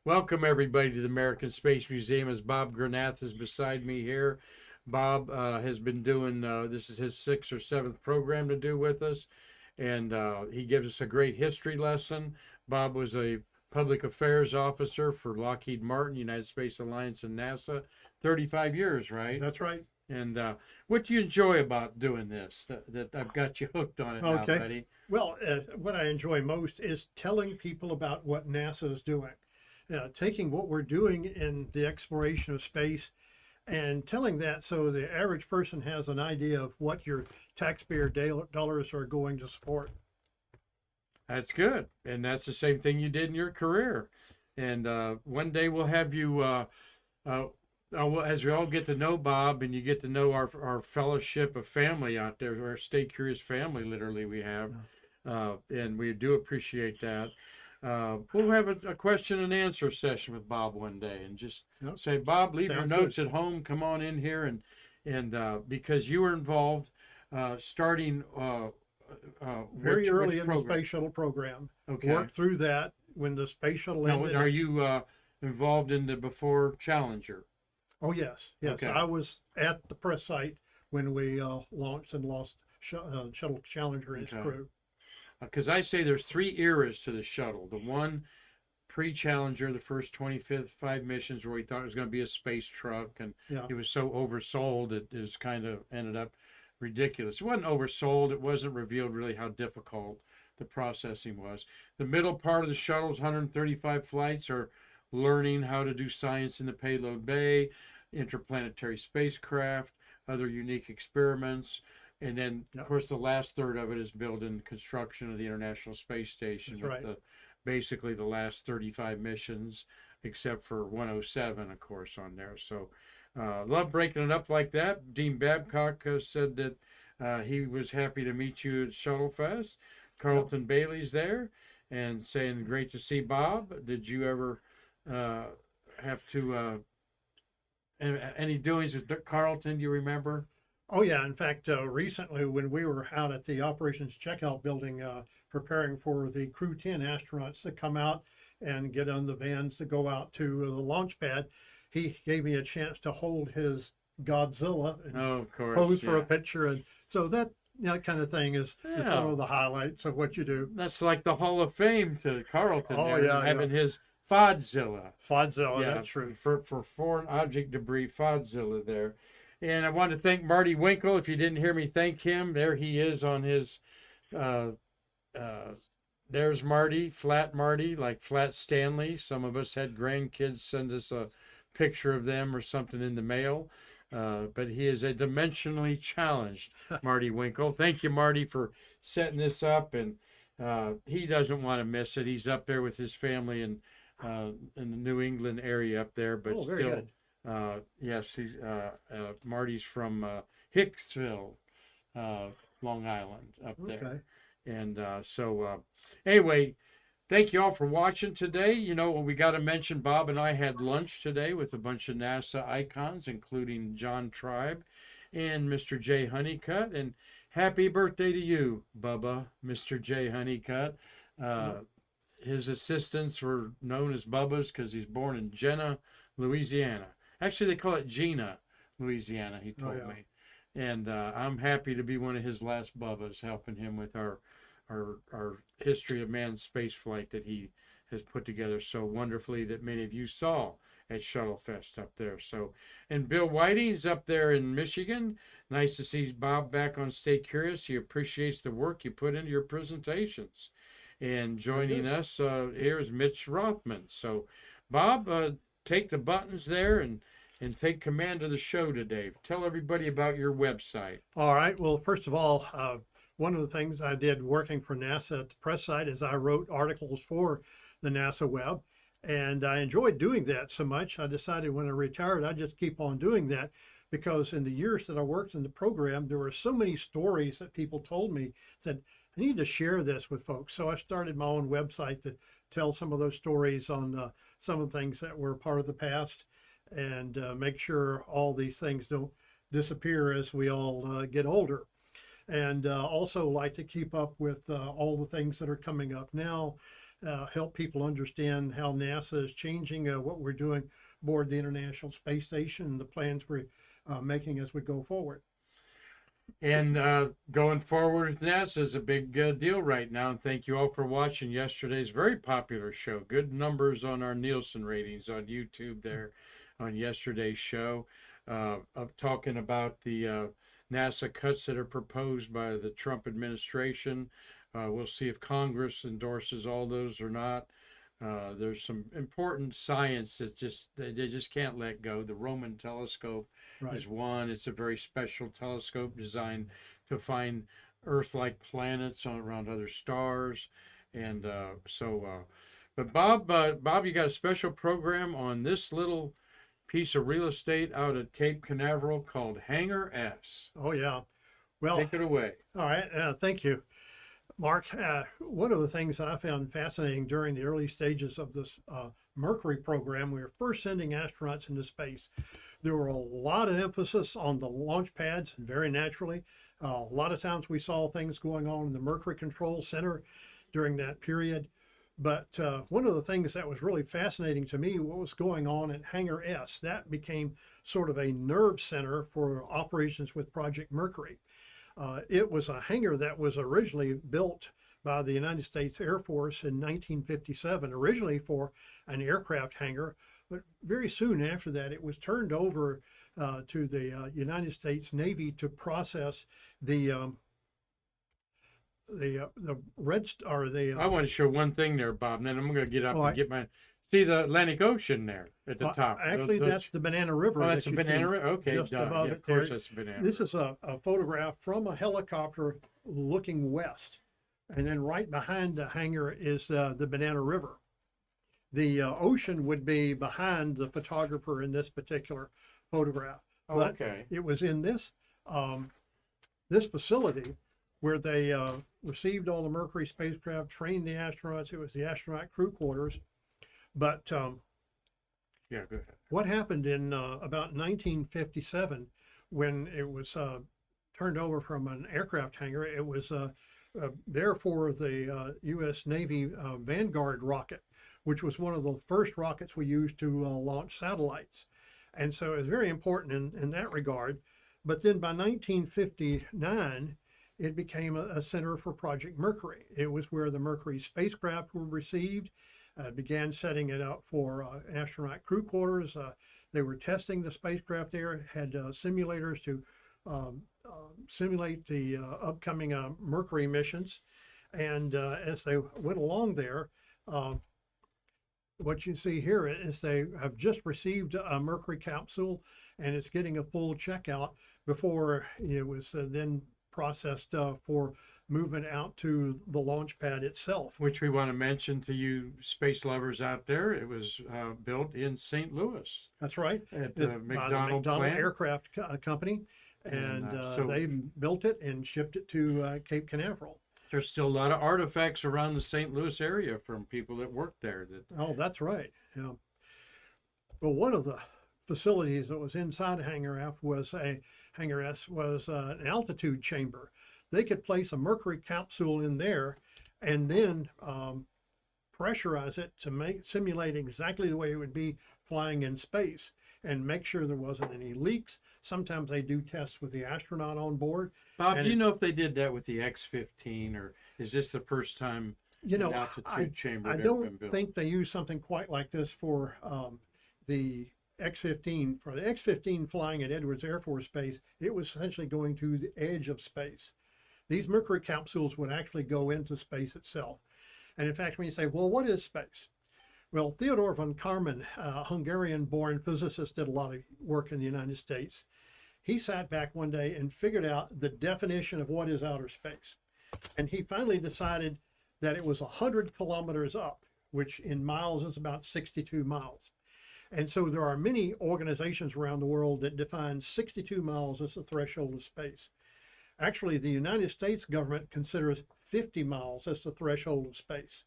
Welcome everybody to the American Space Museum. As Bob Granath is beside me here. Bob has been doing, this is his sixth or seventh program to do with us, and he gives us a great history lesson. Bob was a public affairs officer for Lockheed Martin, United Space Alliance, and NASA, 35 years, right? That's right. And what do you enjoy about doing this? That I've got you hooked on it now, Okay. buddy. Well, what I enjoy most is telling people about what NASA is doing, taking what we're doing in the exploration of space and telling that so the average person has an idea of what your taxpayer dollars are going to support. That's good, and that's the same thing you did in your career. And one day we'll have you, as we all get to know Bob, and you get to know our fellowship of family out there, our Stay Curious family, literally we have, and we do appreciate that. We'll have a question and answer session with Bob one day, and just say, Bob, leave your Sounds notes good. at home. Come on in here, and because you were involved starting. Very early in the program? space shuttle program. Okay. Worked through that when the space shuttle Now, ended. are you involved in the before Challenger? Oh, yes. Yes. Okay. I was at the press site when we launched and lost Shuttle Challenger and its Okay. crew. Because I say there's three eras to the shuttle. The one pre-Challenger, the first 25 missions where we thought it was going to be a space truck, and Yeah. it was so oversold it is kind of ended up ridiculous. It wasn't oversold. It wasn't revealed really how difficult the processing was. The middle part of the shuttle's 135 flights are learning how to do science in the payload bay, interplanetary spacecraft, other unique experiments. And then, of course, the last third of it is building construction of the International Space Station. That's with right. basically the last 35 missions, except for 107, of course, on there. So, love breaking it up like that. Dean Babcock said that he was happy to meet you at Shuttle Fest. Carlton Bailey's there, and saying, great to see Bob. Did you ever have to, any doings with Carlton, do you remember? Oh, yeah. In fact, recently when we were out at the operations checkout building, preparing for the Crew 10 astronauts to come out and get on the vans to go out to the launch pad, he gave me a chance to hold his Godzilla and Oh, of course. pose for a picture. And so that kind of thing is one Yeah. of the highlights of what you do. That's like the Hall of Fame to Carlton. Oh, there, yeah, having his Fodzilla. Fodzilla, Yeah, that's true. for foreign object debris, Fodzilla there. And I want to thank Marty Winkle. If you didn't hear me thank him, there he is on his, there's Marty, like Flat Stanley. Some of us had grandkids send us a picture of them or something in the mail. But he is a dimensionally challenged Marty Winkle. Thank you, Marty, for setting this up. And he doesn't want to miss it. He's up there with his family in the New England area up there, but very still. good. Yes, he's Marty's from Hicksville, Long Island, up there. Okay. And anyway, thank you all for watching today. You know, we got to mention Bob and I had lunch today with a bunch of NASA icons, including John Tribe and Mr. J. Honeycutt. And happy birthday to you, Bubba, Mr. J. Honeycutt. His assistants were known as Bubba's because he's born in Jena, Louisiana. Actually, they call it Gina, Louisiana, he told me. And I'm happy to be one of his last Bubbas, helping him with our history of manned space flight that he has put together so wonderfully that many of you saw at Shuttle Fest up there. So, and Bill Whiting's up there in Michigan. Nice to see Bob back on Stay Curious. He appreciates the work you put into your presentations. And joining us here is Mitch Rothman. So, Bob, take the buttons there and take command of the show today. Tell everybody about your website. All right. Well, first of all, one of the things I did working for NASA at the press site is I wrote articles for the NASA web. And I enjoyed doing that so much, I decided when I retired, I'd just keep on doing that, because in the years that I worked in the program, there were so many stories that people told me that I need to share this with folks. So I started my own website to tell some of those stories on some of the things that were part of the past, and make sure all these things don't disappear as we all get older. And also like to keep up with all the things that are coming up now. help people understand how NASA is changing what we're doing aboard the International Space Station and the plans we're making as we go forward. And going forward with NASA is a big deal right now. And thank you all for watching yesterday's very popular show. Good numbers on our Nielsen ratings on YouTube there on yesterday's show, of talking about the NASA cuts that are proposed by the Trump administration. We'll see if Congress endorses all those or not. There's some important science that they just can't let go. The Roman telescope is one. It's a very special telescope designed to find Earth-like planets around other stars, and but Bob, you got a special program on this little piece of real estate out at Cape Canaveral called Hangar S. Oh yeah, well, take it away. All right, thank you, Mark. One of the things that I found fascinating during the early stages of this Mercury program, we were first sending astronauts into space. There were a lot of emphasis on the launch pads, and very naturally, a lot of times we saw things going on in the Mercury Control Center during that period. But one of the things that was really fascinating to me, what was going on at Hangar S, that became sort of a nerve center for operations with Project Mercury. It was a hangar that was originally built by the United States Air Force in 1957, originally for an aircraft hangar, but very soon after that, it was turned over to the United States Navy to process the red or the. I want to show one thing there, Bob, and then I'm going to get up and get my. See the Atlantic Ocean there at the top. Actually, that's the Banana River. Oh, that's the Banana River. Okay, just above it of course, there. that's the Banana. This is a photograph from a helicopter looking west, and then right behind the hangar is the Banana River. The ocean would be behind the photographer in this particular photograph. Oh, but okay. It was in this this facility where they received all the Mercury spacecraft, trained the astronauts. It was the astronaut crew quarters. But yeah, go ahead. What happened in about 1957, when it was turned over from an aircraft hangar, it was there for the U.S. Navy Vanguard rocket, which was one of the first rockets we used to launch satellites. And so it was very important in that regard. But then by 1959, it became a center for Project Mercury. It was where the Mercury spacecraft were received, began setting it up for astronaut crew quarters. They were testing the spacecraft there, had simulators to simulate the upcoming Mercury missions. And as they went along there, what you see here is they have just received a Mercury capsule, and it's getting a full checkout before it was then processed for movement out to the launch pad itself. Which we want to mention to you space lovers out there. It was built in St. Louis. That's right. At the McDonnell Aircraft Company. And so they built it and shipped it to Cape Canaveral. There's still a lot of artifacts around the St. Louis area from people that worked there. Oh, that's right. Yeah. Well, one of the facilities that was inside Hangar S was an altitude chamber. They could place a Mercury capsule in there and then pressurize it to simulate exactly the way it would be flying in space and make sure there wasn't any leaks. Sometimes they do tests with the astronaut on board. Bob, do you know if they did that with the X-15, or is this the first time an altitude chamber had ever been built? I don't think they used something quite like this for the X-15. For the X-15 flying at Edwards Air Force Base, it was essentially going to the edge of space. These Mercury capsules would actually go into space itself. And in fact, when you say, well, what is space? Well, Theodor von Karman, a Hungarian-born physicist, did a lot of work in the United States. He sat back one day and figured out the definition of what is outer space. And he finally decided that it was 100 kilometers up, which in miles is about 62 miles. And so there are many organizations around the world that define 62 miles as the threshold of space. Actually, the United States government considers 50 miles as the threshold of space.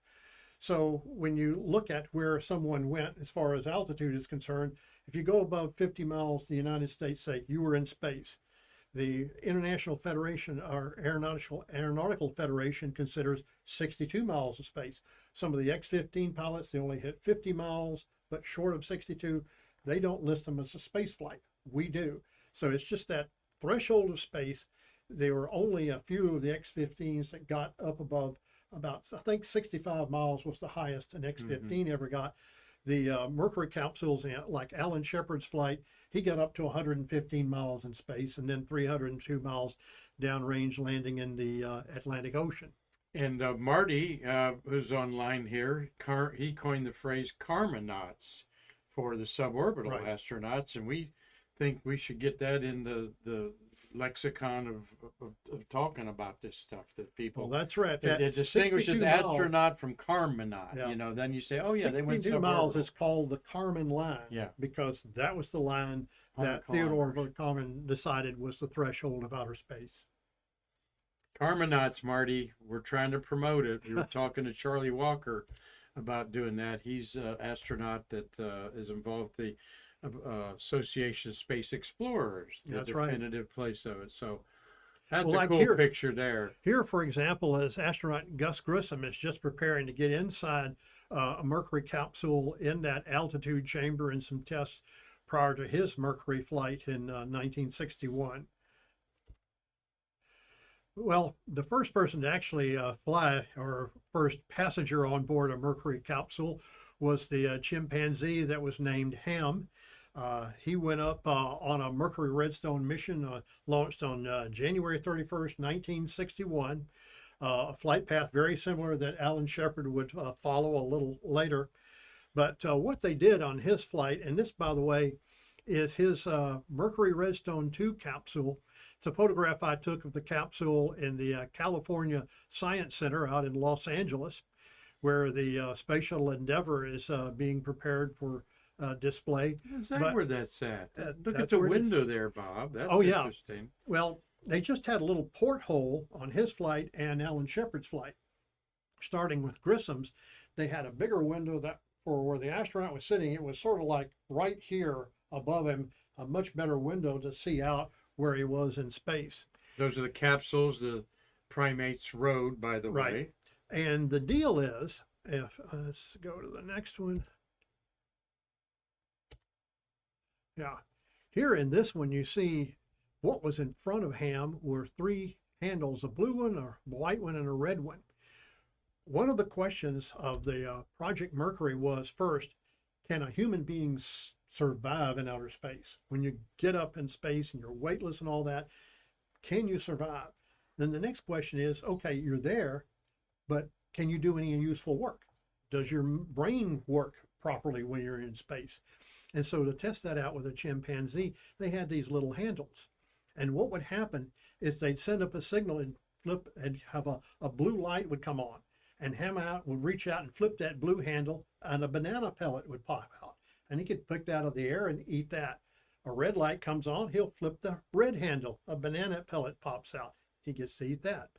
So when you look at where someone went as far as altitude is concerned, if you go above 50 miles, the United States say you were in space. The International Federation or Aeronautical Federation considers 62 miles of space. Some of the X-15 pilots, they only hit 50 miles, but short of 62. They don't list them as a space flight. We do. So it's just that threshold of space. There were only a few of the X-15s that got up above about, I think 65 miles was the highest an X-15 ever got. The Mercury capsules, like Alan Shepard's flight, he got up to 115 miles in space and then 302 miles downrange, landing in the Atlantic Ocean. And Marty, who's online here, he coined the phrase karmanauts for the suborbital Right. astronauts, and we think we should get that in the lexicon of talking about this stuff, that people. Well, that's right. It distinguishes 62 miles, astronaut from karmanaut. Yeah. You know, then you say, oh yeah, they went 62 miles suborbital. is called the Kármán line. Yeah. Because that was the line 100 that Theodore kilometers. von Kármán decided was the threshold of outer space. Karmanauts, Marty, we're trying to promote it. We were talking to Charlie Walker about doing that. He's an astronaut that is involved with the Association of Space Explorers, the That's right. definitive place of it. So that's Well, a like cool here- picture there. Here, for example, is astronaut Gus Grissom is just preparing to get inside a Mercury capsule in that altitude chamber in some tests prior to his Mercury flight in 1961. Well, the first person to actually fly, or first passenger on board a Mercury capsule, was the chimpanzee that was named Ham. He went up on a Mercury Redstone mission launched on January 31st, 1961. A flight path very similar that Alan Shepard would follow a little later. But what they did on his flight, and this, by the way, is his Mercury Redstone 2 capsule. It's a photograph I took of the capsule in the California Science Center out in Los Angeles, where the Space Shuttle Endeavour is being prepared for display. Is that But- where that's at? Look at that's the where it is. window there, Bob. That's Oh, yeah. interesting. Well, they just had a little porthole on his flight and Alan Shepard's flight. Starting with Grissom's, they had a bigger window that for where the astronaut was sitting. It was sort of like right here above him, a much better window to see out where he was in space. Those are the capsules the primates rode, by the Right. way. And the deal is, if let's go to the next one. Yeah, here in this one, you see what was in front of Ham were three handles, a blue one, a white one, and a red one. One of the questions of the Project Mercury was, first, can a human being survive in outer space? When you get up in space and you're weightless and all that, can you survive? Then the next question is, okay, you're there, but can you do any useful work? Does your brain work properly when you're in space? And so to test that out with a chimpanzee, they had these little handles. And what would happen is they'd send up a signal and flip and have a blue light would come on. And Ham out would reach out and flip that blue handle, and a banana pellet would pop out. And he could pick that out of the air and eat that. A red light comes on, he'll flip the red handle, a banana pellet pops out. He gets to eat that.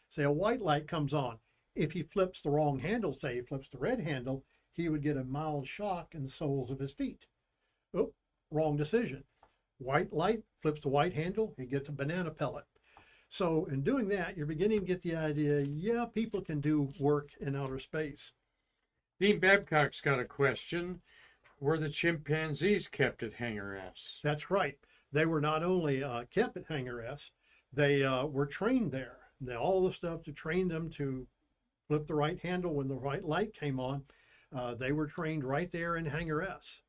Say a white light comes on. If he flips the wrong handle, say he flips the red handle, he would get a mild shock in the soles of his feet. Oh, wrong decision. White light, flips the white handle, he gets a banana pellet. So in doing that, you're beginning to get the idea, yeah, people can do work in outer space. Dean Babcock's got a question. Were the chimpanzees kept at Hangar S? That's right. They were not only kept at Hangar S, they were trained there. All the stuff to train them to flip the right handle when the right light came on, they were trained right there in Hangar S.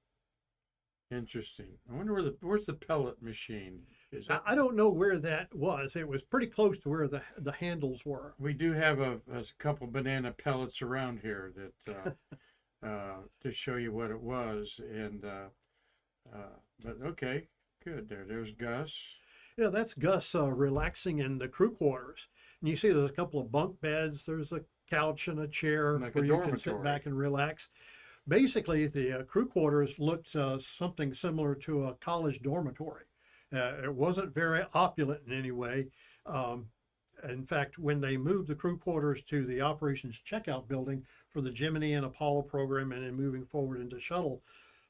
Interesting. I wonder where's the pellet machine? Is it? I don't know where that was. It was pretty close to where the handles were. We do have a couple banana pellets around here that to show you what it was, and but okay, good. There's Gus. Yeah, that's Gus relaxing in the crew quarters. And you see there's a couple of bunk beds. There's a couch and a chair Like a where you can sit dormitory. back and relax. Basically, the crew quarters looked something similar to a college dormitory. It wasn't very opulent in any way. In fact, when they moved the crew quarters to the operations checkout building for the Gemini and Apollo program and then moving forward into shuttle,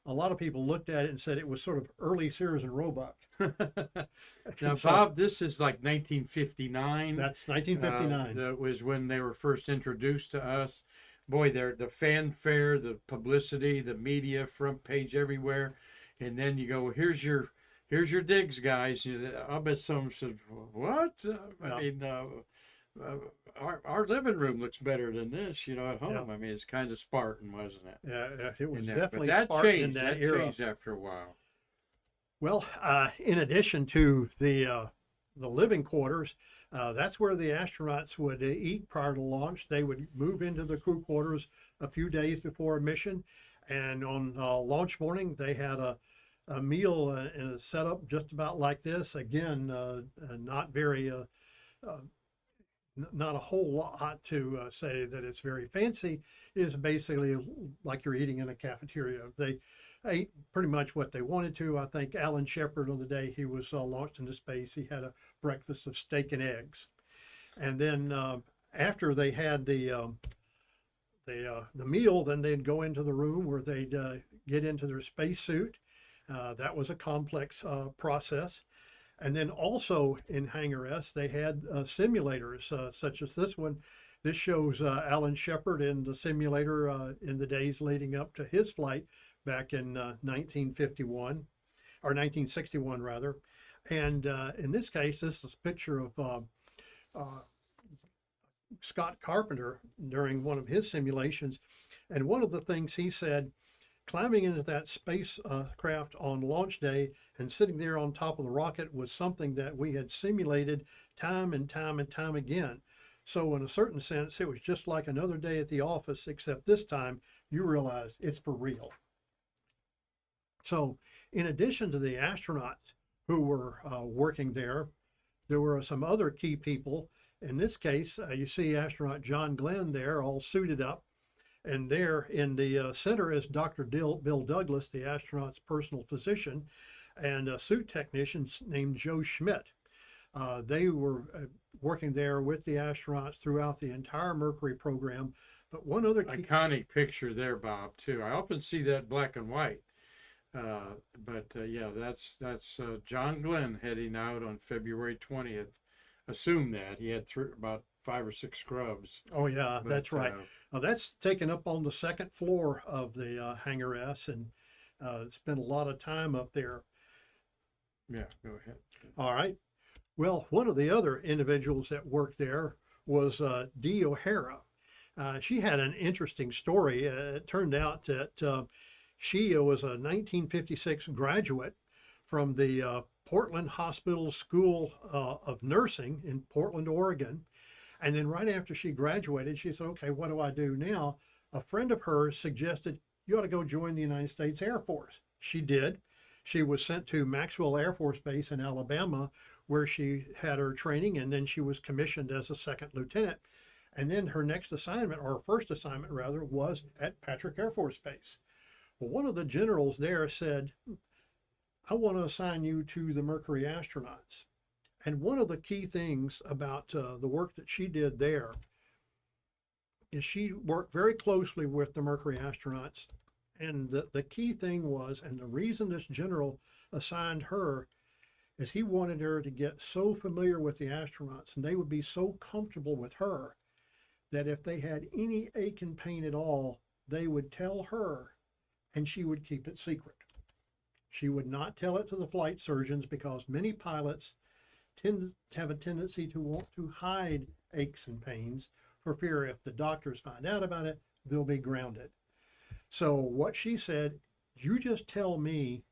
a lot of people looked at it and said it was sort of early Sears and Roebuck. Now, So- Bob, this is like 1959. That's 1959. That was when they were first introduced to us. boy, the fanfare, the publicity, the media, front page everywhere, and then you go, here's your digs, guys. I'll bet someone said, what? I Yeah, mean, uh, our living room looks better than this, at yeah, home. I mean, it's kind of Spartan, wasn't it? yeah, yeah. It was In that, but definitely that Spartan in changed. that That era. changed after a while. Well, in addition to the living quarters, that's where the astronauts would eat prior to launch. They would move into the crew quarters a few days before a mission, and on launch morning they had a meal in a setup just about like this. Again, not very not a whole lot to say that it's very fancy. It is basically like you're eating in a cafeteria. They ate pretty much what they wanted to. I think Alan Shepard, on the day he was launched into space, he had a breakfast of steak and eggs. And then after they had the meal, then they'd go into the room where they'd get into their spacesuit. That was a complex process. And then also in Hangar S, they had simulators such as this one. This shows Alan Shepard in the simulator in the days leading up to his flight back in 1951, or 1961 rather. And in this case, this is a picture of Scott Carpenter during one of his simulations. And one of the things he said, climbing into that spacecraft on launch day and sitting there on top of the rocket was something that we had simulated time and time and time again. So in a certain sense, it was just like another day at the office, except this time you realize it's for real. So in addition to the astronauts who were working there were some other key people. In this case, you see astronaut John Glenn there all suited up. And there in the center is Dr. Bill Douglas, the astronaut's personal physician, and a suit technician named Joe Schmidt. They were working there with the astronauts throughout the entire Mercury program. But one other iconic picture there, Bob, too. I often see that black and white. Yeah, that's John Glenn heading out on February 20th. Assume that he had about 5 or 6 scrubs. Oh yeah, that's right. That's taken up on the second floor of the Hangar S, and spent a lot of time up there. Yeah, go ahead. All right. Well, one of the other individuals that worked there was Dee O'Hara. She had an interesting story. It turned out that she was a 1956 graduate from the Portland Hospital School of Nursing in Portland, Oregon. And then right after she graduated, she said, okay, what do I do now? A friend of hers suggested, you ought to go join the United States Air Force. She did. She was sent to Maxwell Air Force Base in Alabama, where she had her training, and then she was commissioned as a second lieutenant. And then her next assignment, or her first assignment rather, was at Patrick Air Force Base. Well, one of the generals there said, I want to assign you to the Mercury astronauts. And one of the key things about the work that she did there is she worked very closely with the Mercury astronauts. And the key thing was, and the reason this general assigned her, is he wanted her to get so familiar with the astronauts and they would be so comfortable with her that if they had any ache and pain at all, they would tell her and she would keep it secret. She would not tell it to the flight surgeons because many pilots tend to have a tendency to want to hide aches and pains for fear if the doctors find out about it, they'll be grounded. So what she said, you just tell me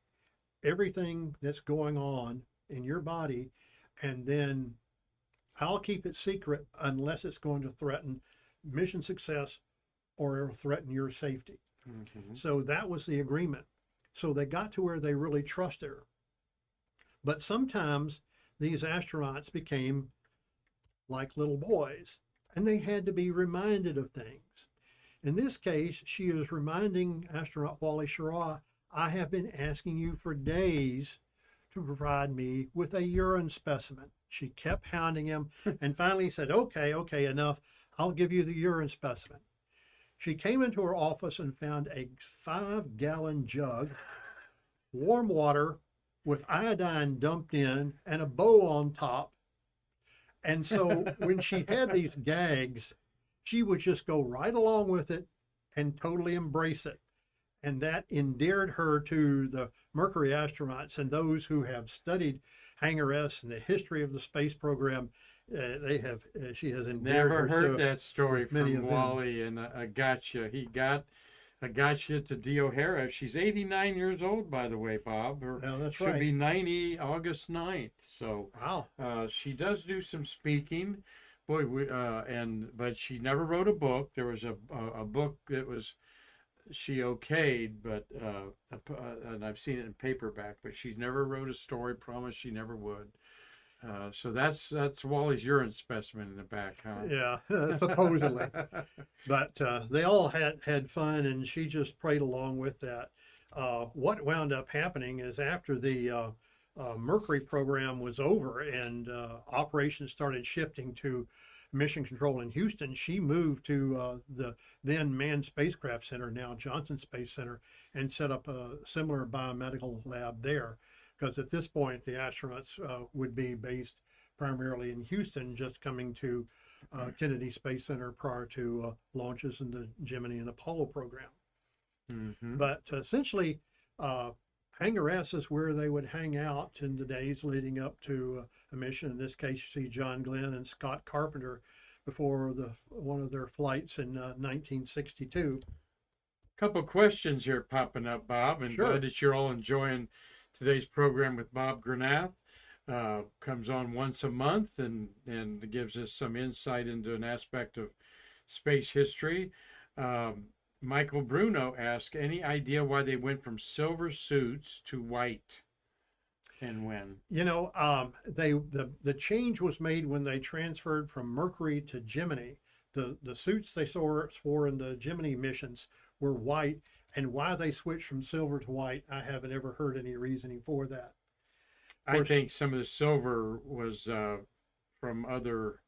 everything that's going on in your body, and then I'll keep it secret unless it's going to threaten mission success or threaten your safety. Mm-hmm. So that was the agreement. So they got to where they really trusted her. But sometimes these astronauts became like little boys, and they had to be reminded of things. In this case, she is reminding astronaut Wally Schirra, I have been asking you for days to provide me with a urine specimen. She kept hounding him and finally said, okay, enough. I'll give you the urine specimen. She came into her office and found a 5-gallon jug, warm water with iodine dumped in and a bow on top. And so when she had these gags, she would just go right along with it and totally embrace it. And that endeared her to the Mercury astronauts and those who have studied Hangar S and the history of the space program. She has endeared Never heard herself that story with many from of them. Wally, and I got you. I got you to Dee O'Hara. She's 89 years old, by the way, Bob. Yeah, that's She'll right. be 90 August 9th. So Wow. she does do some speaking. Boy, but she never wrote a book. There was a book that was she okayed, but and I've seen it in paperback. But she's never wrote a story. Promised she never would. So that's Wally's urine specimen in the back, huh? Yeah, supposedly. But they all had fun, and she just prayed along with that. What wound up happening is after the Mercury program was over and operations started shifting to Mission Control in Houston, she moved to the then Manned Spacecraft Center, now Johnson Space Center, and set up a similar biomedical lab there. Because at this point, the astronauts would be based primarily in Houston, just coming to Kennedy Space Center prior to launches in the Gemini and Apollo program. Mm-hmm. But essentially, Hangar S is where they would hang out in the days leading up to a mission. In this case, you see John Glenn and Scott Carpenter before one of their flights in 1962. Couple questions here popping up, Bob, and Sure. glad that you're all enjoying today's program with Bob Granath. Comes on once a month and gives us some insight into an aspect of space history. Michael Bruno asked, any idea why they went from silver suits to white and when? You know, the change was made when they transferred from Mercury to Gemini. The suits they wore in the Gemini missions were white, and why they switched from silver to white, I haven't ever heard any reasoning for that. I think some of the silver was from other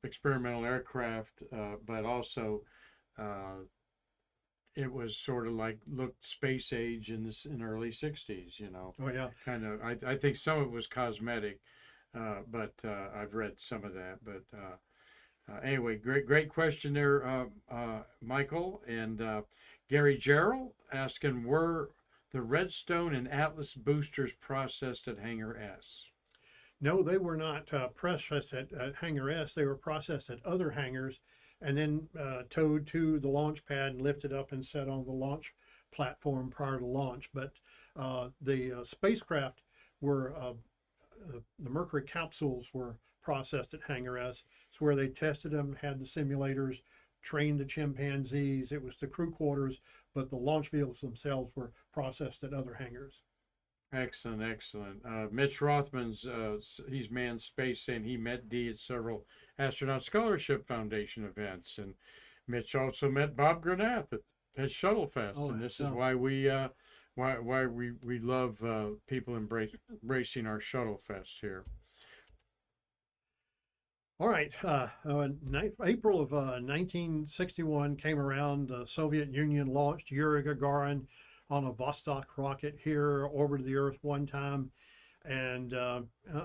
experimental aircraft, but also it was sort of like looked space age in the early 60s, you know. Oh yeah. Kind of. I think some of it was cosmetic, but I've read some of that. But anyway, great question there, Michael. And Gary Gerald asking, were the Redstone and Atlas boosters processed at Hangar S? No, they were not processed at Hangar S. They were processed at other hangars and then towed to the launch pad and lifted up and set on the launch platform prior to launch. But the spacecraft were, the Mercury capsules were processed at Hangar S. It's where they tested them, had the simulators, trained the chimpanzees. It was the crew quarters, but the launch vehicles themselves were processed at other hangars. Excellent. Mitch Rothman's, he's manned space, saying he met Dee at several Astronaut Scholarship Foundation events. And Mitch also met Bob Granath at Shuttle Fest. Oh, and this so. is why we love people embracing our Shuttle Fest here. All right. April of 1961 came around. The Soviet Union launched Yuri Gagarin on a Vostok rocket here, orbited the Earth one time. And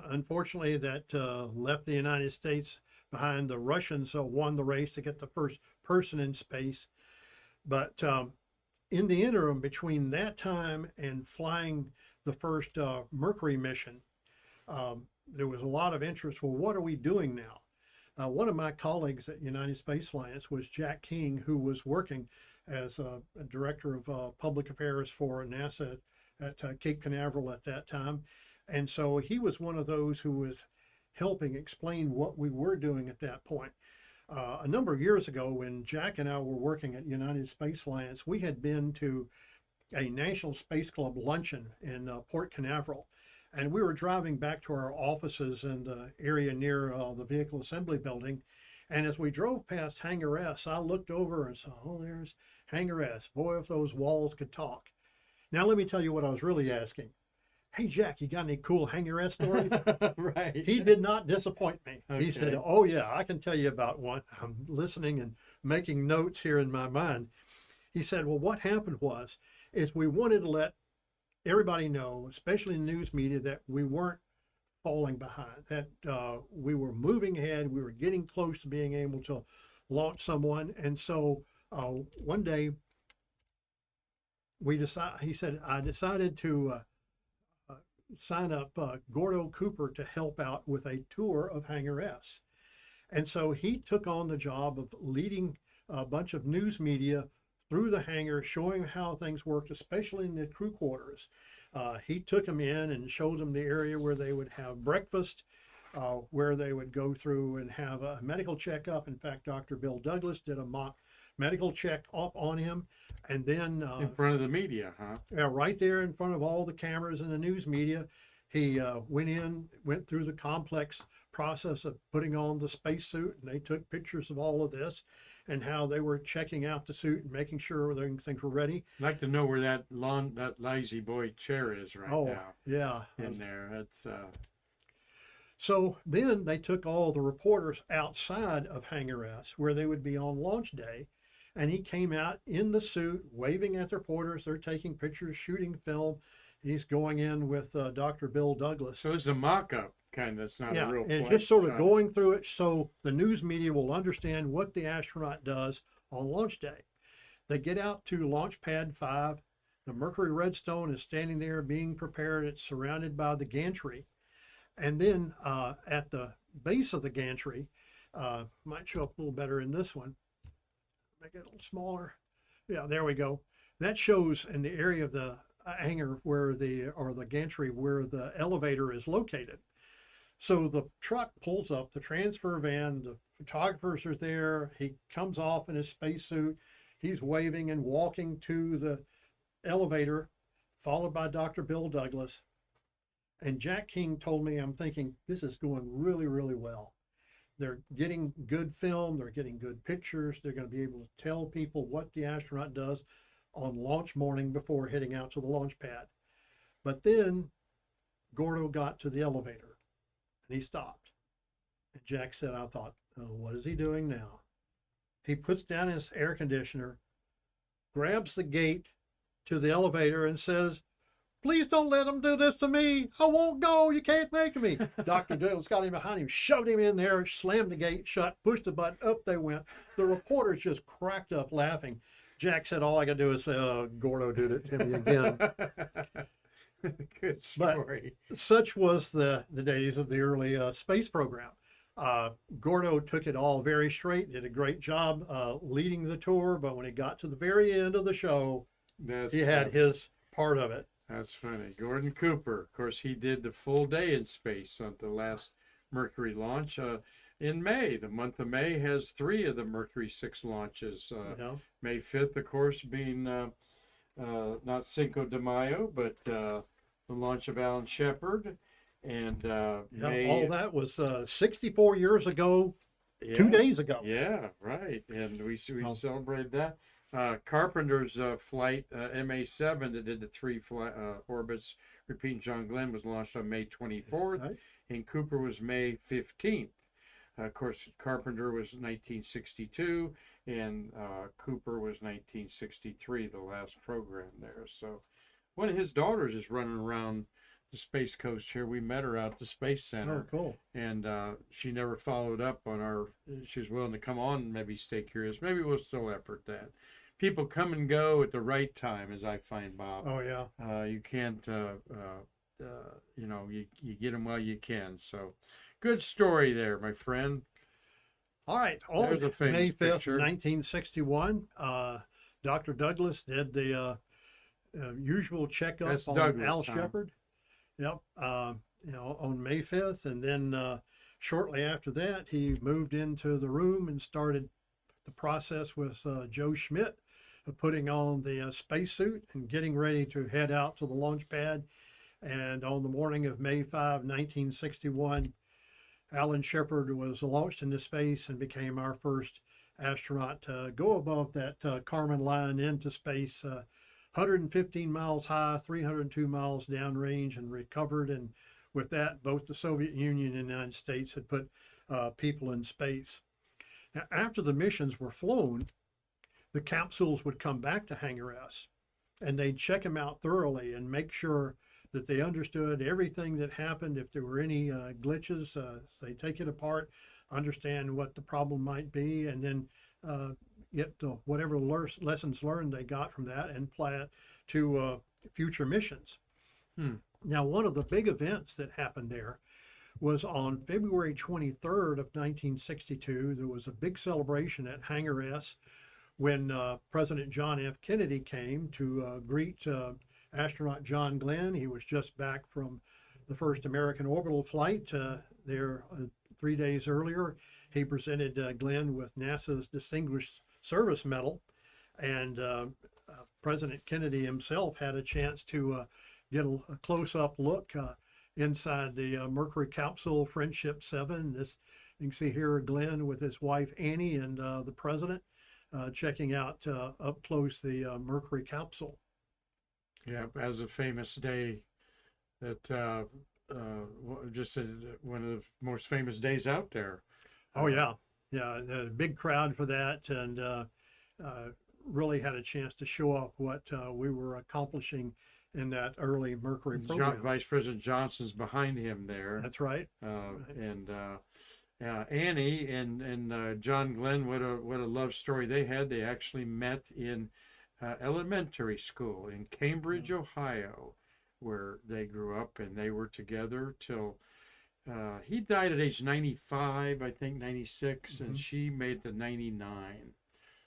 unfortunately, that left the United States behind. The Russians won the race to get the first person in space. But in the interim between that time and flying the first Mercury mission, there was a lot of interest. Well, what are we doing now? One of my colleagues at United Space Alliance was Jack King, who was working as a director of public affairs for NASA at Cape Canaveral at that time. And so he was one of those who was helping explain what we were doing at that point. A number of years ago, when Jack and I were working at United Space Alliance, we had been to a National Space Club luncheon in Port Canaveral. And we were driving back to our offices in the area near the vehicle assembly building. And as we drove past Hangar S, I looked over and saw, oh, there's Hangar S. Boy, if those walls could talk. Now, let me tell you what I was really asking. Hey, Jack, you got any cool Hangar S stories? Right. He did not disappoint me. Okay. He said, oh, yeah, I can tell you about one. I'm listening and making notes here in my mind. He said, well, what happened is we wanted to let everybody know, especially in the news media, that we weren't falling behind, that we were moving ahead. We were getting close to being able to launch someone. And so one day he said, I decided to sign up Gordo Cooper to help out with a tour of Hangar S. And so he took on the job of leading a bunch of news media through the hangar, showing how things worked, especially in the crew quarters. He took them in and showed them the area where they would have breakfast, where they would go through and have a medical checkup. In fact, Dr. Bill Douglas did a mock medical check up on him. And then in front of the media, huh? Yeah, right there in front of all the cameras and the news media, he went through the complex process of putting on the spacesuit, and they took pictures of all of this and how they were checking out the suit and making sure things were ready. I'd like to know where that lazy boy chair is right now. Yeah, in there. That's So then they took all the reporters outside of Hangar S, where they would be on launch day, and he came out in the suit, waving at the reporters. They're taking pictures, shooting film. He's going in with Dr. Bill Douglas. So it's a mock-up kind of. It's not a real and flight just sort of shot. going through it so the news media will understand what the astronaut does on launch day. They get out to Launch Pad 5. The Mercury Redstone is standing there being prepared. It's surrounded by the gantry. And then at the base of the gantry, might show up a little better in this one. Make it a little smaller. Yeah, there we go. That shows in the area of the hangar or the gantry where the elevator is located. So the truck pulls up, the transfer van, the photographers are there. He comes off in his spacesuit. He's waving and walking to the elevator, followed by Dr. Bill Douglas. And Jack King told me, I'm thinking, this is going really, really well. They're getting good film. They're getting good pictures. They're going to be able to tell people what the astronaut does on launch morning before heading out to the launch pad. But then Gordo got to the elevator and he stopped. And Jack said, I thought, oh, what is he doing now? He puts down his air conditioner, grabs the gate to the elevator and says, please don't let him do this to me. I won't go. You can't make me. Dr. Douglas got him behind him, shoved him in there, slammed the gate shut, pushed the button, up they went. The reporters just cracked up laughing. Jack said, all I got to do is say, Gordo did it to me again. Good story. But such was the days of the early space program. Gordo took it all very straight, did a great job leading the tour, but when he got to the very end of the show, he had his part of it. That's funny. Gordon Cooper, of course, he did the full day in space on the last Mercury launch. In May, the month of May has 3 of the Mercury 6 launches. May 5th, of course, being not Cinco de Mayo, but the launch of Alan Shepard. And all that was 64 years ago, 2 days ago. Yeah, right. And we celebrated that. Carpenter's flight, MA7, that did the 3 orbits, repeating John Glenn, was launched on May 24th, right. And Cooper was May 15th. Of course, Carpenter was 1962, and Cooper was 1963, the last program there. So one of his daughters is running around the Space Coast here. We met her out at the Space Center. Oh, cool. And she never followed up on she was willing to come on and maybe stay curious. Maybe we'll still effort that. People come and go at the right time, as I find, Bob. Oh, yeah. You can't, you get them while you can. So good story there, my friend. All right. On May 5th, 1961, Dr. Douglas did the usual checkup on Douglas, Al Shepard. Yep. On May 5th. And then shortly after that, he moved into the room and started the process with Joe Schmidt of putting on the spacesuit and getting ready to head out to the launch pad. And on the morning of May 5, 1961, Alan Shepard was launched into space and became our first astronaut to go above that Kármán line into space, 115 miles high, 302 miles downrange, and recovered. And with that, both the Soviet Union and the United States had put people in space. Now, after the missions were flown, the capsules would come back to Hangar S, and they'd check them out thoroughly and make sure that they understood everything that happened. If there were any glitches, say take it apart, understand what the problem might be, and then get whatever lessons learned they got from that and apply it to future missions. Now, one of the big events that happened there was on February 23rd of 1962. There was a big celebration at Hangar S when President John F. Kennedy came to greet astronaut John Glenn. He was just back from the first American orbital flight there 3 days earlier. He presented Glenn with NASA's Distinguished Service Medal, and President Kennedy himself had a chance to get a close-up look inside the Mercury capsule Friendship 7. This, you can see here Glenn with his wife Annie and the president checking out up close the Mercury capsule. Yeah, as a famous day that just one of the most famous days out there. Oh yeah, yeah, a big crowd for that, and really had a chance to show up what we were accomplishing in that early Mercury program. Vice President Johnson's behind him there. That's right. And Annie and John Glenn, what a love story they had. They actually met in elementary school in Cambridge, Ohio, where they grew up, and they were together till he died at age 95, I think 96, and she made the 99.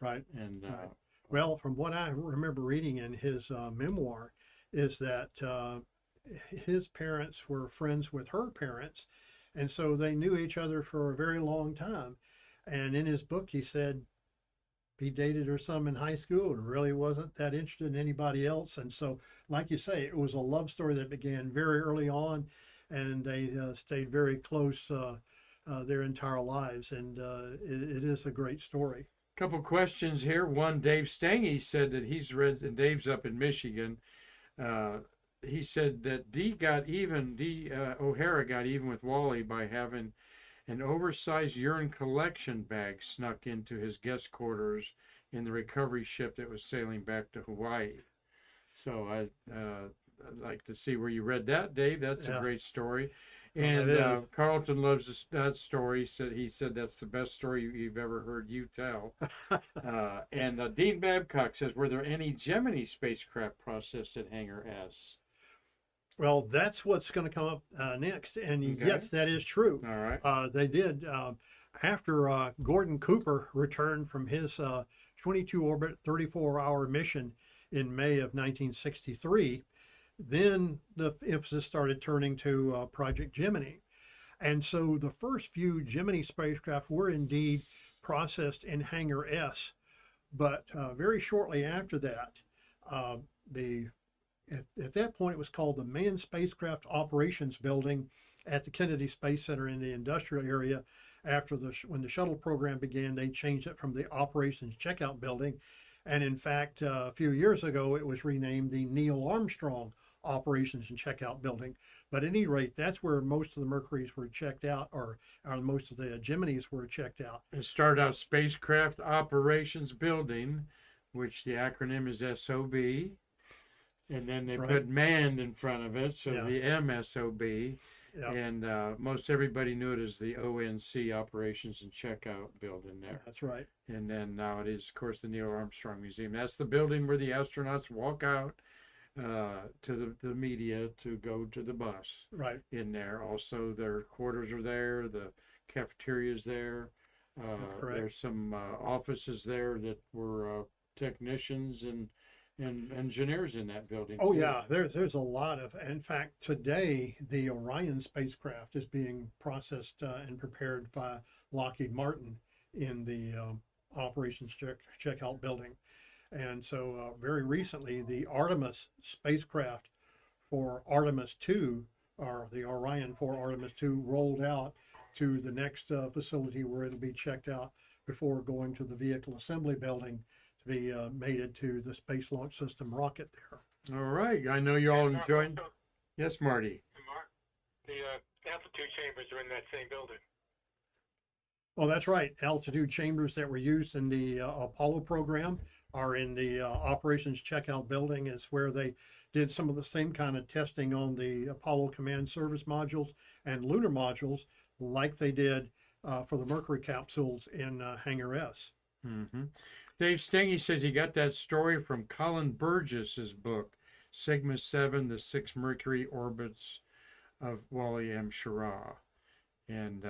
Right. And right. Well, from what I remember reading in his memoir, is that his parents were friends with her parents, and so they knew each other for a very long time. And in his book, he said he dated her some in high school and really wasn't that interested in anybody else. And so, like you say, it was a love story that began very early on, and they stayed very close their entire lives. And it is a great story. Couple questions here. One, Dave Stange said that he's read, and Dave's up in Michigan. He said that O'Hara got even with Wally by having an oversized urine collection bag snuck into his guest quarters in the recovery ship that was sailing back to Hawaii. So I'd like to see where you read that, Dave. That's a great story. And Carlton loves that story. He said that's the best story you've ever heard you tell. And Dean Babcock says, were there any Gemini spacecraft processed at Hangar S? Well, that's what's going to come up next. And yes, that is true. All right. They did. After Gordon Cooper returned from his 22-orbit, 34-hour mission in May of 1963, then the emphasis started turning to Project Gemini. And so the first few Gemini spacecraft were indeed processed in Hangar S. But very shortly after that, at that point, it was called the Manned Spacecraft Operations Building at the Kennedy Space Center in the industrial area. After when the shuttle program began, they changed it from the Operations Checkout Building. And in fact, a few years ago, it was renamed the Neil Armstrong Operations and Checkout Building. But at any rate, that's where most of the Mercurys were checked out, or most of the Geminis were checked out. It started out Spacecraft Operations Building, which the acronym is SOB. And then they put manned in front of it, so the MSOB. Yeah. And most everybody knew it as the ONC, Operations and Checkout Building there. That's right. And then now it is, of course, the Neil Armstrong Museum. That's the building where the astronauts walk out to the media to go to the bus. Right. In there. Also, their quarters are there. The cafeteria is there. There's some offices there that were technicians and engineers in that building. Oh yeah, there's a lot of. In fact, today the Orion spacecraft is being processed and prepared by Lockheed Martin in the Operations Checkout Building, and so very recently the Artemis spacecraft for Artemis 2, or the Orion for Artemis 2, rolled out to the next facility where it'll be checked out before going to the Vehicle Assembly Building to be mated to the Space Launch System rocket there. All right. I know you're all enjoying. Yes, Marty. The altitude chambers are in that same building. Oh, that's right. Altitude chambers that were used in the Apollo program are in the Operations Checkout Building. Is where they did some of the same kind of testing on the Apollo Command Service modules and lunar modules like they did for the Mercury capsules in Hangar S. Mm-hmm. Dave Stengy says he got that story from Colin Burgess's book, Sigma 7, The Six Mercury Orbits of Wally M. Schirra. And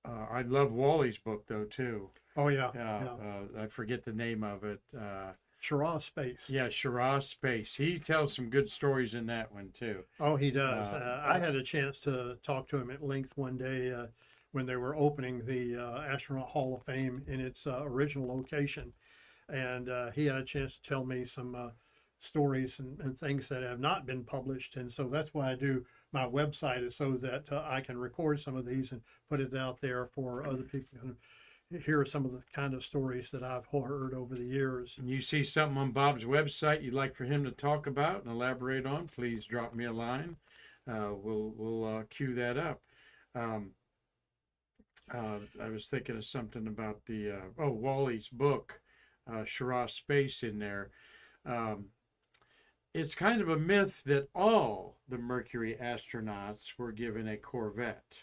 I love Wally's book, though, too. Oh, yeah. I forget the name of it. Schirra Space. Yeah, Schirra Space. He tells some good stories in that one, too. Oh, he does. I had a chance to talk to him at length one day when they were opening the Astronaut Hall of Fame in its original location. And he had a chance to tell me some stories and things that have not been published. And so that's why I do my website, is so that I can record some of these and put it out there for other people to hear some of the kind of stories that I've heard over the years. And you see something on Bob's website you'd like for him to talk about and elaborate on, please drop me a line. We'll cue that up. I was thinking of something about the Wally's book, Schirra Space, in there. It's kind of a myth that all the Mercury astronauts were given a Corvette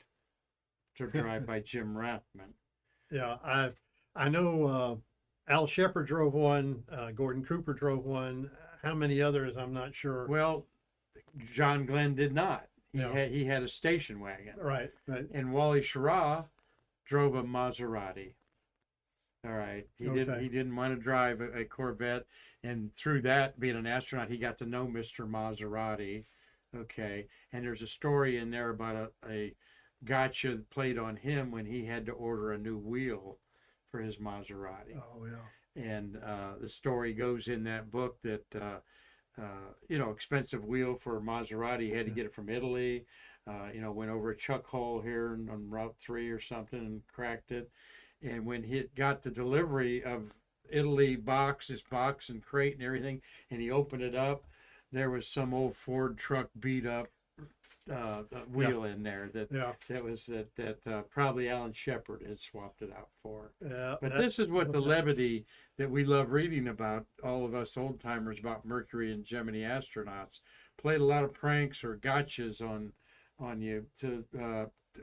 to drive by Jim Rathman. Yeah, I know Al Shepard drove one, Gordon Cooper drove one. How many others, I'm not sure. Well, John Glenn did not. Yeah. He had a station wagon. Right. And Wally Schirra drove a Maserati. All right. He didn't want to drive a Corvette, and through that, being an astronaut, he got to know Mr. Maserati. Okay. And there's a story in there about a gotcha played on him when he had to order a new wheel for his Maserati. Oh, yeah. And the story goes in that book that expensive wheel for Maserati. He had to get it from Italy. Went over a chuck hole here on Route 3 or something and cracked it. And when he got the delivery of Italy box and crate and everything, and he opened it up, there was some old Ford truck beat up wheel in there that probably Alan Shepard had swapped it out for. Yeah, but this is what the levity that we love reading about, all of us old timers, about Mercury and Gemini astronauts, played a lot of pranks or gotchas on you.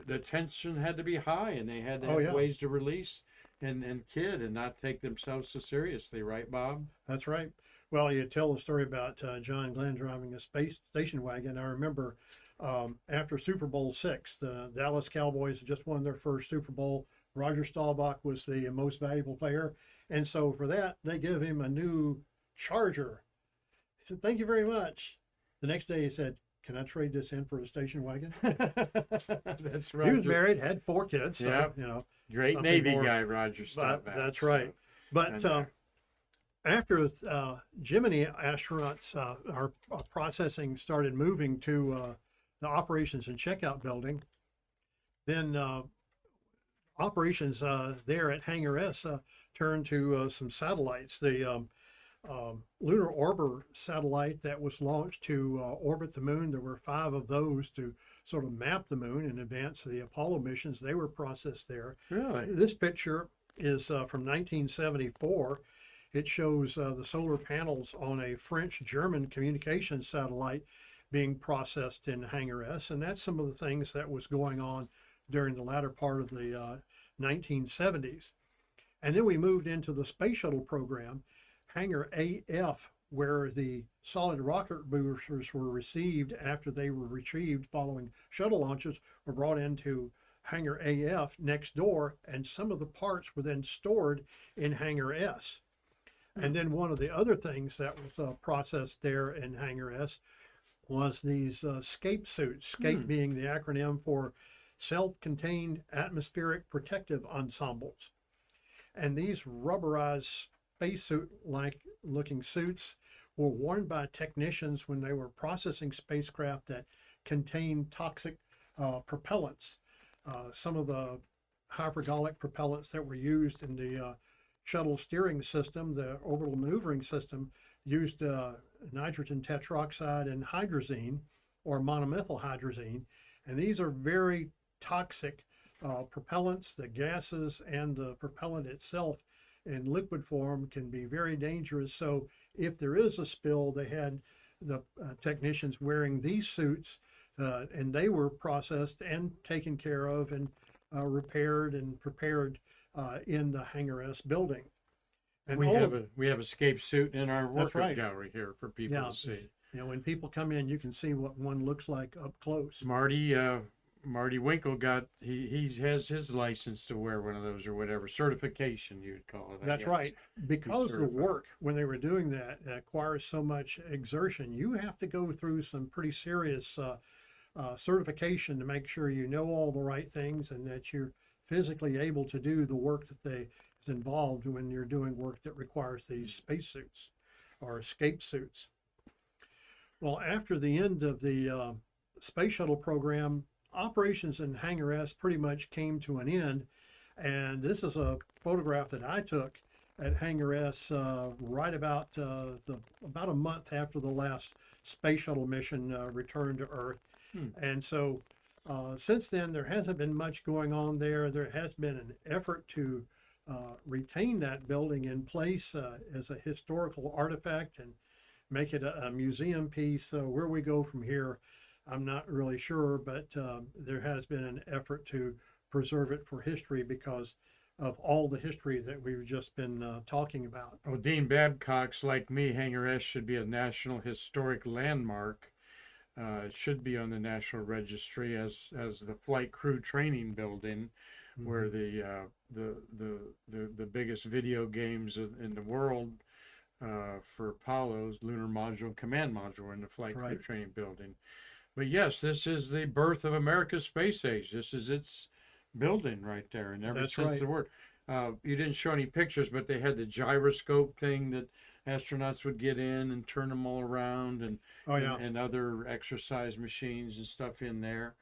The tension had to be high, and they had to have ways to release and kid and not take themselves so seriously, right, Bob? That's right. Well, you tell the story about John Glenn driving a space station wagon. I remember after Super Bowl VI, the Dallas Cowboys just won their first Super Bowl. Roger Staubach was the most valuable player. And so for that, they give him a new Charger. He said, "Thank you very much." The next day he said, "Can I trade this in for a station wagon?" That's right. He was married, had 4 kids. So, great Navy guy, Roger Staubach. That's right. But after Gemini astronauts, our processing started moving to the operations and checkout building, then operations there at Hangar S turned to some satellites. The lunar orbiter satellite that was launched to orbit the moon. There were 5 of those to sort of map the moon in advance of the Apollo missions. They were processed there. Really? This picture is from 1974. It shows the solar panels on a French-German communications satellite being processed in Hangar S. And that's some of the things that was going on during the latter part of the 1970s. And then we moved into the space shuttle program. Hangar AF, where the solid rocket boosters were received after they were retrieved following shuttle launches, were brought into Hangar AF next door, and some of the parts were then stored in Hangar S. And then one of the other things that was processed there in Hangar S was these SCAPE suits, SCAPE being the acronym for Self-Contained Atmospheric Protective Ensembles. And these rubberized spacesuit-like looking suits were worn by technicians when they were processing spacecraft that contained toxic propellants. Some of the hypergolic propellants that were used in the shuttle steering system, the orbital maneuvering system, used nitrogen tetroxide and hydrazine, or monomethyl hydrazine. And these are very toxic propellants. The gases and the propellant itself in liquid form can be very dangerous. So if there is a spill, they had the technicians wearing these suits, and they were processed and taken care of and repaired and prepared in the Hangar S building. And We all have of- we have escape suit in our workers right. gallery here for people Yeah. to see. when people come in, you can see what one looks like up close. Marty Winkle got he has his license to wear one of those or whatever certification you'd call it. I That's guess. right. Because the certified. work when they were doing that requires so much exertion, you have to go through some pretty serious certification to make sure you know all the right things and that you're physically able to do the work is involved when you're doing work that requires these spacesuits or escape suits. Well, after the end of the space shuttle program, operations in Hangar S pretty much came to an end. And this is a photograph that I took at Hangar S right about about a month after the last space shuttle mission returned to Earth. And so since then, there hasn't been much going on there. There has been an effort to retain that building in place as a historical artifact and make it a museum piece. Where we go from here, I'm not really sure, but there has been an effort to preserve it for history because of all the history that we've just been talking about. Oh, Dean Babcock's like me. Hangar S should be a National Historic Landmark. It should be on the National Registry as the flight crew training building, where the biggest video games in the world for Apollo's lunar module, command module, in the flight crew training building. But yes, this is the birth of America's space age. This is its building right there, in every sense of the word. You didn't show any pictures, but they had the gyroscope thing that astronauts would get in and turn them all around, and and other exercise machines and stuff in there.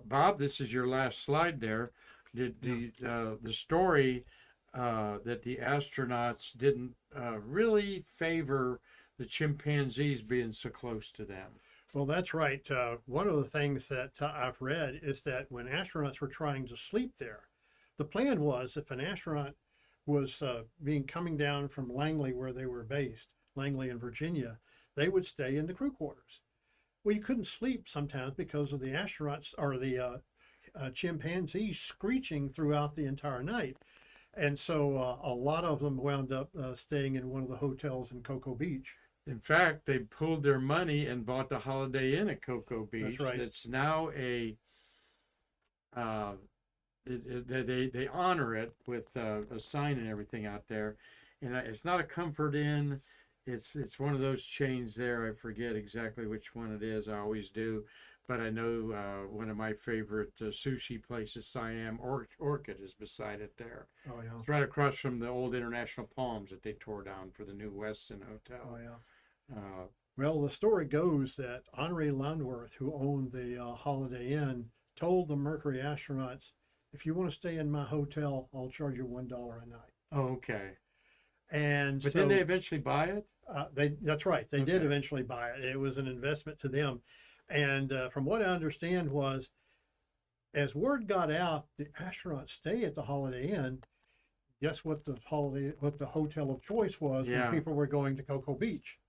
Bob, this is your last slide there. Did the story that the astronauts didn't really favor the chimpanzees being so close to them? Well, that's right. One of the things that I've read is that when astronauts were trying to sleep there, the plan was if an astronaut was coming down from Langley, where they were based, Langley in Virginia, they would stay in the crew quarters. Well, you couldn't sleep sometimes because of the astronauts or the chimpanzees screeching throughout the entire night. And so a lot of them wound up staying in one of the hotels in Cocoa Beach. In fact, they pulled their money and bought the Holiday Inn at Cocoa Beach. That's right. It's now they honor it with a sign and everything out there, and it's not a Comfort Inn. It's one of those chains there. I forget exactly which one it is. I always do, but I know one of my favorite sushi places, Siam Orchid, is beside it there. Oh yeah. It's right across from the old International Palms that they tore down for the new Westin Hotel. Oh yeah. Well, the story goes that Henri Landworth, who owned the Holiday Inn, told the Mercury astronauts, "If you want to stay in my hotel, I'll charge you $1 a night." Oh, okay. And But so, didn't they eventually buy it? that's right. They did Okay. eventually buy it. It was an investment to them. And from what I understand was, as word got out, the astronauts stay at the Holiday Inn. Guess what the hotel of choice was Yeah. when people were going to Cocoa Beach.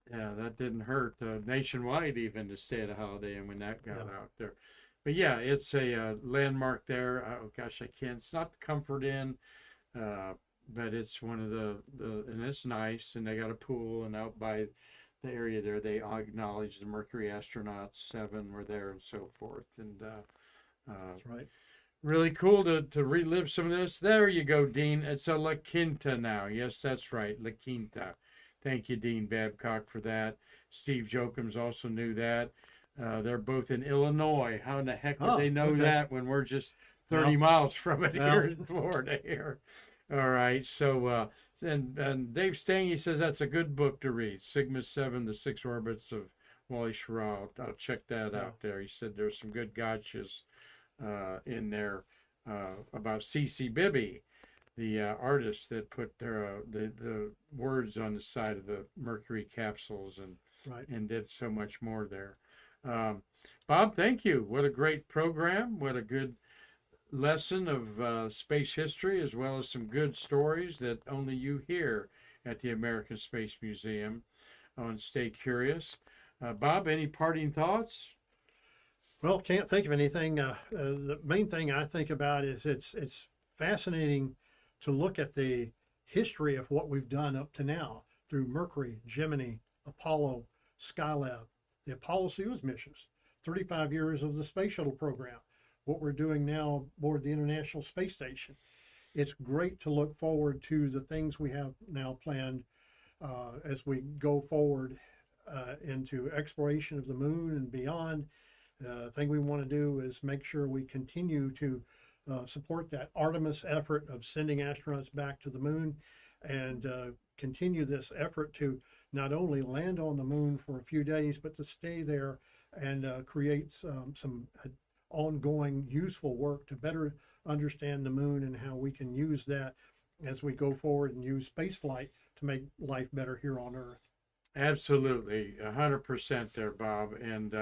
Yeah, that didn't hurt nationwide even to stay at a Holiday Inn when that got Yeah. out there. But yeah, it's a landmark there. Oh gosh, I can't. It's not the Comfort Inn, but it's one of the and it's nice. And they got a pool, and out by the area there, they acknowledge the Mercury astronauts 7 were there and so forth. And That's right. really cool to relive some of this. There you go, Dean. It's a La Quinta now. Yes, that's right, La Quinta. Thank you, Dean Babcock, for that. Steve Jokums also knew that. They're both in Illinois. How in the heck did they know okay. that when we're just 30 miles from it Well. here in Florida here? All right. So, and Dave Stange says that's a good book to read. Sigma 7, The 6 Orbits of Wally Schirra. I'll check that out there. He said there's some good gotchas in there about C.C. Bibby, the artist that put the words on the side of the Mercury capsules and did so much more there. Bob, thank you. What a great program. What a good lesson of space history, as well as some good stories that only you hear at the American Space Museum. And stay curious. Bob, any parting thoughts? Well, can't think of anything. The main thing I think about is it's fascinating to look at the history of what we've done up to now through Mercury, Gemini, Apollo, Skylab, the Apollo Soyuz missions, 35 years of the space shuttle program, what we're doing now aboard the International Space Station. It's great to look forward to the things we have now planned as we go forward into exploration of the moon and beyond. The thing we want to do is make sure we continue to support that Artemis effort of sending astronauts back to the moon and continue this effort to not only land on the moon for a few days, but to stay there and create some ongoing useful work to better understand the moon and how we can use that as we go forward and use space flight to make life better here on Earth. Absolutely, 100% there, Bob. And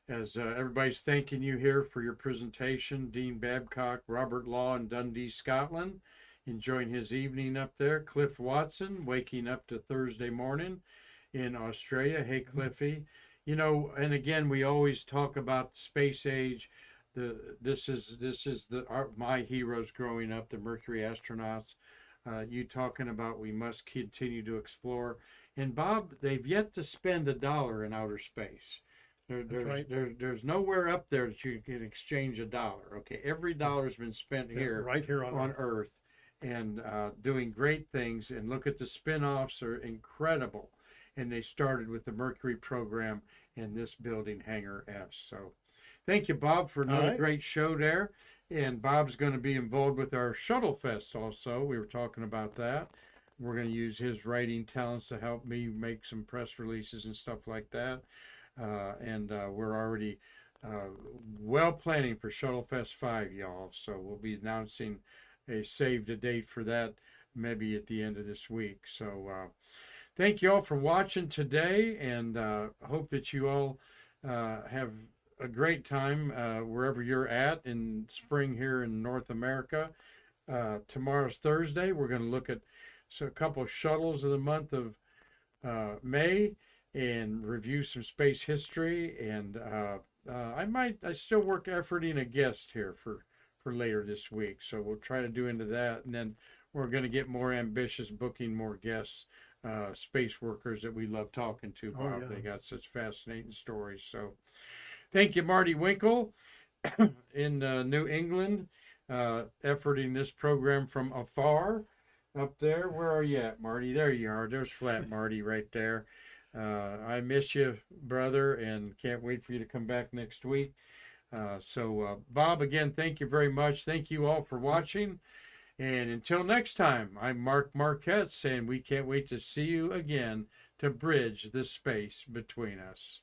as everybody's thanking you here for your presentation, Dean Babcock, Robert Law in Dundee, Scotland, enjoying his evening up there. Cliff Watson, waking up to Thursday morning in Australia. Hey, Cliffy. You know, and again, we always talk about space age. This is my heroes growing up, the Mercury astronauts. You talking about we must continue to explore. And Bob, they've yet to spend $1 in outer space. There's nowhere up there that you can exchange $1. Okay, every dollar's been spent here, right here on Earth, and doing great things. And look at the spin-offs are incredible. And they started with the Mercury program and this building Hangar F. So thank you, Bob, for another great show there. And Bob's going to be involved with our Shuttle Fest also. We were talking about that. We're going to use his writing talents to help me make some press releases and stuff like that. And we're already well planning for Shuttle Fest 5, y'all. So we'll be announcing a save the date for that maybe at the end of this week. So thank you all for watching today, and hope that you all have a great time wherever you're at in spring here in North America. Tomorrow's Thursday. We're going to look at a couple of shuttles of the month of May and review some space history. And I still work efforting a guest here for later this week. So we'll try to do into that. And then we're going to get more ambitious, booking more guests, space workers that we love talking to, Bob. Oh, yeah. They got such fascinating stories. So thank you, Marty Winkle in New England, efforting this program from afar up there. Where are you at, Marty? There you are. There's Flat Marty right there. I miss you, brother, and can't wait for you to come back next week. So, Bob, again, thank you very much. Thank you all for watching. And until next time, I'm Mark Marquette saying we can't wait to see you again to bridge the space between us.